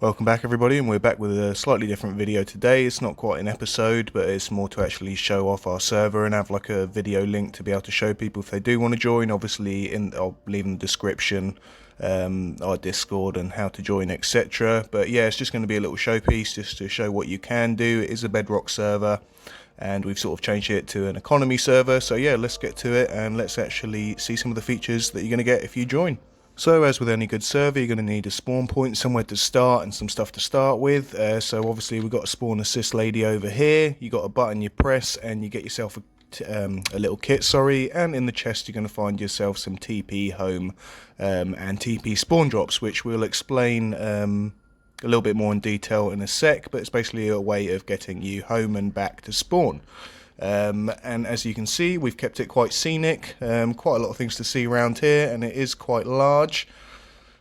Welcome back everybody, and we're back with a slightly different video today. It's not quite an episode, but it's more to actually show off our server and have like a video link to be able to show people if they do want to join. Obviously I'll leave in the description our Discord and how to join, etc. But yeah, it's just going to be a little showpiece just to show what you can do. It is a Bedrock server and we've sort of changed it to an economy server. So yeah, let's get to it and let's actually see some of the features that you're going to get if you join. So as with any good server, you're going to need a spawn point, somewhere to start and some stuff to start with. So obviously we've got a spawn assist lady over here. You got a button you press and you get yourself a little kit, and in the chest you're going to find yourself some TP home and TP spawn drops, which we'll explain a little bit more in detail in a sec, but it's basically a way of getting you home and back to spawn. And as you can see, we've kept it quite scenic, quite a lot of things to see around here, and it is quite large.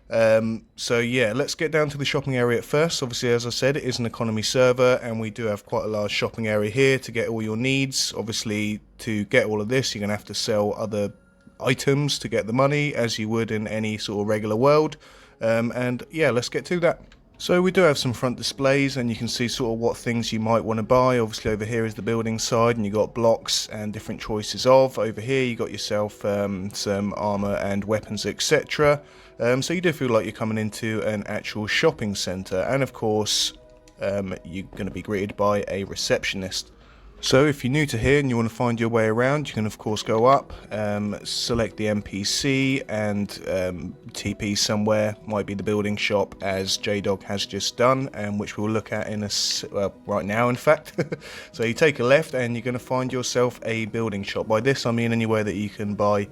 So yeah, let's get down to the shopping area at first. Obviously, as I said, it is an economy server and we do have quite a large shopping area here to get all your needs. Obviously, to get all of this, you're going to have to sell other items to get the money, as you would in any sort of regular world. And yeah, let's get to that. So we do have some front displays and you can see sort of what things you might want to buy. Obviously over here is the building side and you got blocks and different choices of. Over here you got yourself some armor and weapons, etc. So you do feel like you're coming into an actual shopping center, and of course you're going to be greeted by a receptionist. So if you're new to here and you want to find your way around, you can of course go up, select the NPC and TP somewhere. Might be the building shop, as Jdog has just done, and which we'll look at in right now in fact. So you take a left and you're going to find yourself a building shop. By this I mean anywhere that you can buy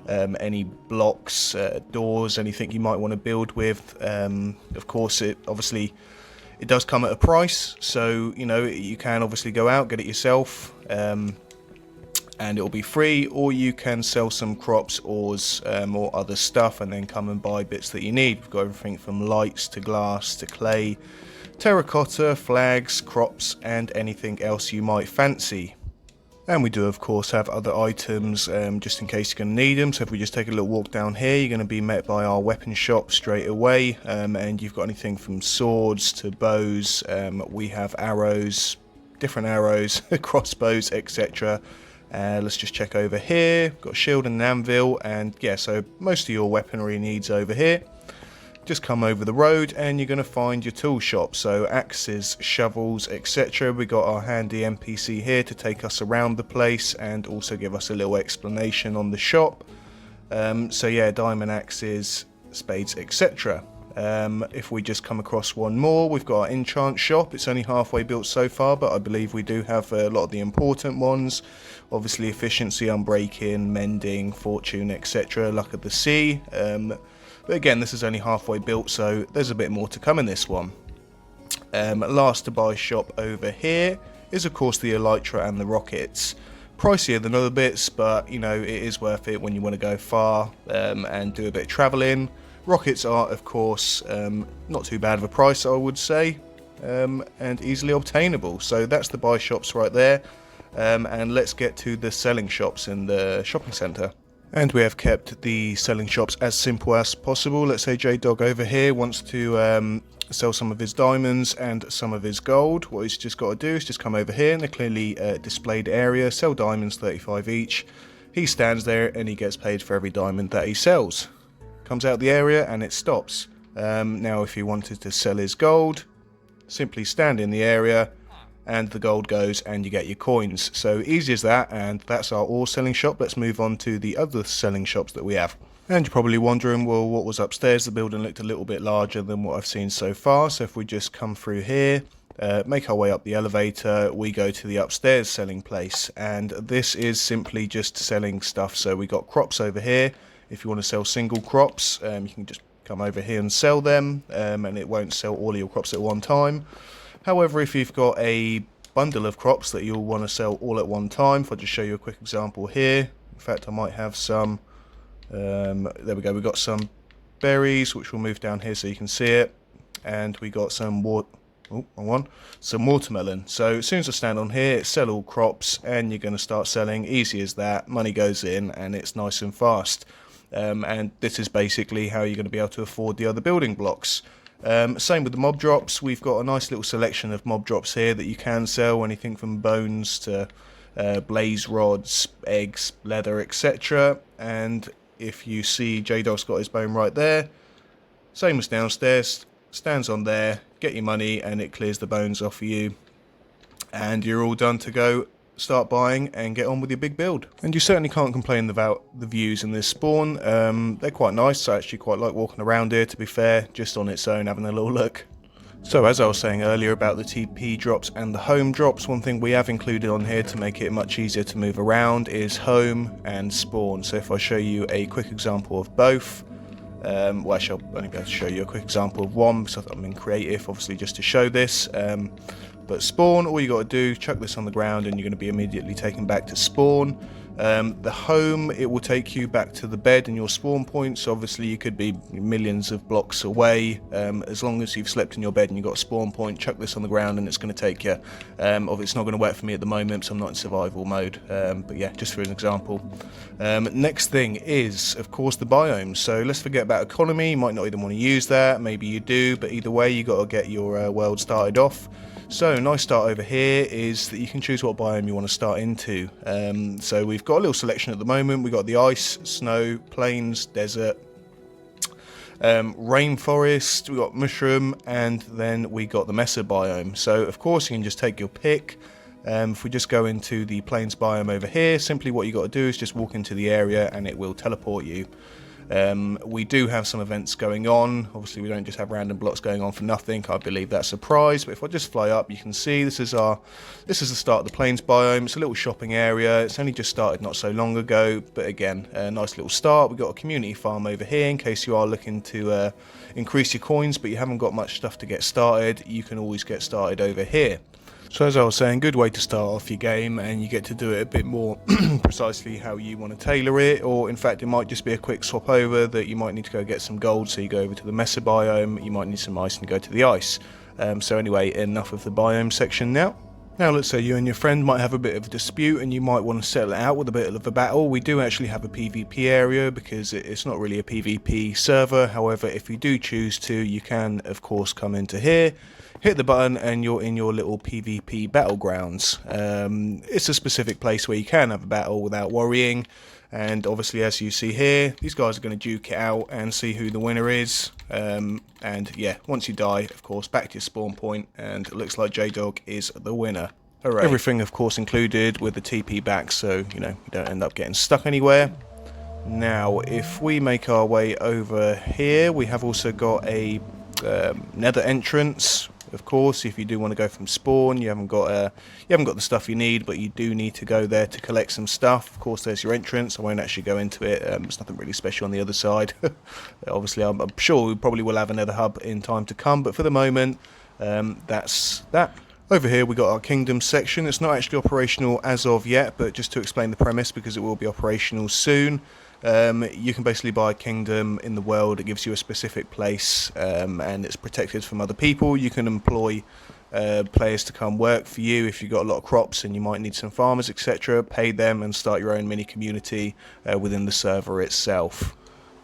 any blocks, doors, anything you might want to build with. Of course it does come at a price, so you know you can obviously go out, get it yourself, and it'll be free, or you can sell some crops, ores, or other stuff, and then come and buy bits that you need. We've got everything from lights to glass to clay, terracotta, flags, crops, and anything else you might fancy. And we do of course have other items just in case you're going to need them. So if we just take a little walk down here, you're going to be met by our weapon shop straight away, and you've got anything from swords to bows. We have arrows, different arrows, crossbows, etc. Let's just check over here. We've got shield and an anvil, and yeah, so most of your weaponry needs over here. Just come over the road and you're going to find your tool shop, so axes, shovels, etc. We got our handy NPC here to take us around the place and also give us a little explanation on the shop. So yeah, diamond axes, spades, etc. If we just come across one more, we've got our enchant shop. It's only halfway built so far, but I believe we do have a lot of the important ones. Obviously efficiency, unbreaking, mending, fortune, etc. Luck of the sea. But again, this is only halfway built, so there's a bit more to come in this one. Last to buy shop over here is of course the elytra and the rockets. Pricier than other bits, but you know, it is worth it when you want to go far and do a bit of travelling. Rockets are of course not too bad of a price, I would say, and easily obtainable. So that's the buy shops right there, and let's get to the selling shops in the shopping centre. And we have kept the selling shops as simple as possible. Let's say Jdog over here wants to sell some of his diamonds and some of his gold. What he's just got to do is just come over here in the clearly displayed area, sell diamonds 35 each. He stands there and he gets paid for every diamond that he sells. Comes out the area and it stops. Now if he wanted to sell his gold, simply stand in the area and the gold goes and you get your coins. So easy as that, and that's our ore selling shop. Let's move on to the other selling shops that we have. And you're probably wondering, well, what was upstairs? The building looked a little bit larger than what I've seen so far. So if we just come through here, make our way up the elevator, we go to the upstairs selling place, and this is simply just selling stuff. So we got crops over here. If you want to sell single crops, you can just come over here and sell them, and it won't sell all of your crops at one time. However, if you've got a bundle of crops that you'll want to sell all at one time, if I just show you a quick example here. In fact, I might have some, there we go, we've got some berries, which we'll move down here so you can see it. And we got some some watermelon. So as soon as I stand on here, sell all crops, and you're going to start selling. Easy as that. Money goes in, and it's nice and fast. And this is basically how you're going to be able to afford the other building blocks. Same with the mob drops. We've got a nice little selection of mob drops here that you can sell, anything from bones to blaze rods, eggs, leather, etc. And if you see Jdog's got his bone right there, same as downstairs, stands on there, get your money and it clears the bones off for you, and you're all done to go start buying and get on with your big build. And you certainly can't complain about the views in this spawn. They're quite nice. I actually quite like walking around here, to be fair, just on its own, having a little look. So as I was saying earlier about the TP drops and the home drops, one thing we have included on here to make it much easier to move around is home and spawn. So if I show you a quick example of both, well, actually I'll only be able to show you a quick example of one because I'm in creative, obviously, just to show this. But spawn, all you got to do, chuck this on the ground and you're going to be immediately taken back to spawn. The home, it will take you back to the bed and your spawn points. Obviously you could be millions of blocks away. As long as you've slept in your bed and you've got a spawn point, chuck this on the ground and it's going to take you. It's not going to work for me at the moment, so I'm not in survival mode. But yeah, just for an example. Next thing is, of course, the biomes. So let's forget about economy. You might not even want to use that. Maybe you do, but either way, you got to get your world started off. So a nice start over here is that you can choose what biome you want to start into. So we've got a little selection at the moment. We've got the ice, snow, plains, desert, rainforest, we've got mushroom, and then we got the mesa biome. So of course you can just take your pick. If we just go into the plains biome over here, simply what you got to do is just walk into the area and it will teleport you. We do have some events going on. Obviously we don't just have random blocks going on for nothing. I believe that's a surprise. But if I just fly up, you can see this is the start of the plains biome. It's a little shopping area. It's only just started not so long ago, but again, a nice little start. We've got a community farm over here in case you are looking to increase your coins but you haven't got much stuff to get started. You can always get started over here. So as I was saying, good way to start off your game, and you get to do it a bit more precisely how you want to tailor it, or in fact it might just be a quick swap over that you might need to go get some gold, so you go over to the mesa biome, you might need some ice and go to the ice. So anyway, enough of the biome section now. Now let's say you and your friend might have a bit of a dispute and you might want to settle it out with a bit of a battle. We do actually have a PvP area because it's not really a PvP server. However, if you do choose to, you can of course come into here, hit the button and you're in your little PvP battlegrounds. It's a specific place where you can have a battle without worrying. And obviously, as you see here, these guys are going to duke it out and see who the winner is. And yeah, once you die, of course, back to your spawn point, and it looks like Jdog is the winner. Hooray. Everything, of course, included with the TP back, so, you know, you don't end up getting stuck anywhere. Now, if we make our way over here, we have also got a nether entrance. Of course, if you do want to go from spawn, you haven't got the stuff you need, but you do need to go there to collect some stuff. Of course, there's your entrance. I won't actually go into it. There's nothing really special on the other side. Obviously, I'm sure we probably will have another hub in time to come, but for the moment, that's that. Over here we got our kingdom section. It's not actually operational as of yet, but just to explain the premise, because it will be operational soon. You can basically buy a kingdom in the world. It gives you a specific place, and it's protected from other people. You can employ players to come work for you if you've got a lot of crops and you might need some farmers, etc. Pay them and start your own mini community within the server itself.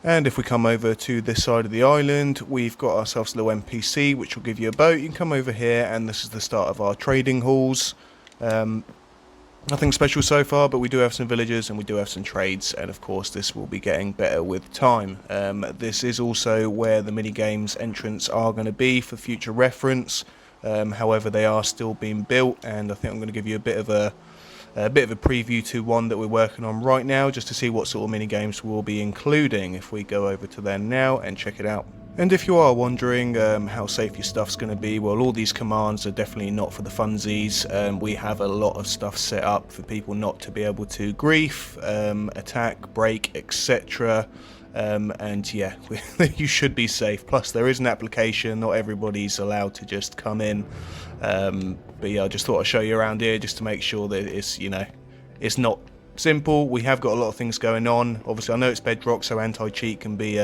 And if we come over to this side of the island, we've got ourselves a little NPC which will give you a boat. You can come over here, and this is the start of our trading halls. Nothing special so far, but we do have some villagers and we do have some trades, and of course this will be getting better with time. This is also where the mini-games entrance are going to be for future reference. However, they are still being built, and I think I'm going to give you a bit of a preview to one that we're working on right now, just to see what sort of mini-games we'll be including. If we go over to there now and check it out. And if you are wondering how safe your stuff's going to be, well, all these commands are definitely not for the funsies. We have a lot of stuff set up for people not to be able to grief, attack, break, etc. And yeah, you should be safe. Plus, there is an application. Not everybody's allowed to just come in. But yeah, I just thought I'd show you around here just to make sure that it's, you know, it's not simple. We have got a lot of things going on. Obviously, I know it's Bedrock, so anti-cheat can be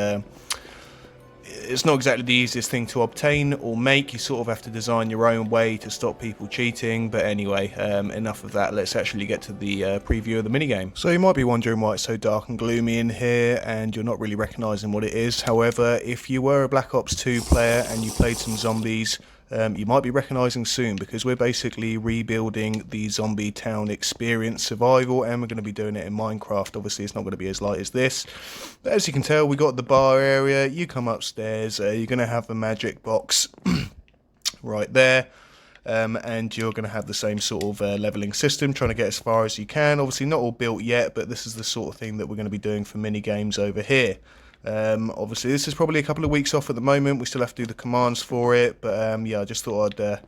it's not exactly the easiest thing to obtain or make. You sort of have to design your own way to stop people cheating. But anyway, enough of that. Let's actually get to the preview of the minigame. So you might be wondering why it's so dark and gloomy in here and you're not really recognising what it is. However, if you were a Black Ops 2 player and you played some zombies, you might be recognising soon, because we're basically rebuilding the zombie town experience survival, and we're going to be doing it in Minecraft. Obviously it's not going to be as light as this, but as you can tell, we got the bar area. You come upstairs, you're going to have the magic box right there, and you're going to have the same sort of leveling system, trying to get as far as you can. Obviously not all built yet, but this is the sort of thing that we're going to be doing for mini games over here. Obviously this is probably a couple of weeks off at the moment. We still have to do the commands for it, but yeah, I just thought I'd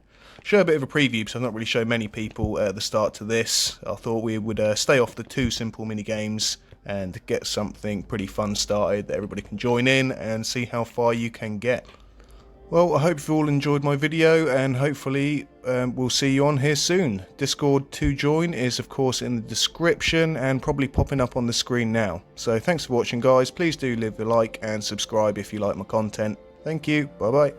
show a bit of a preview, because I've not really shown many people the start to this. I thought we would stay off the 2 simple mini games and get something pretty fun started that everybody can join in and see how far you can get. Well, I hope you all enjoyed my video, and hopefully we'll see you on here soon. Discord to join is of course in the description and probably popping up on the screen now. So thanks for watching, guys. Please do leave a like and subscribe if you like my content. Thank you. Bye bye.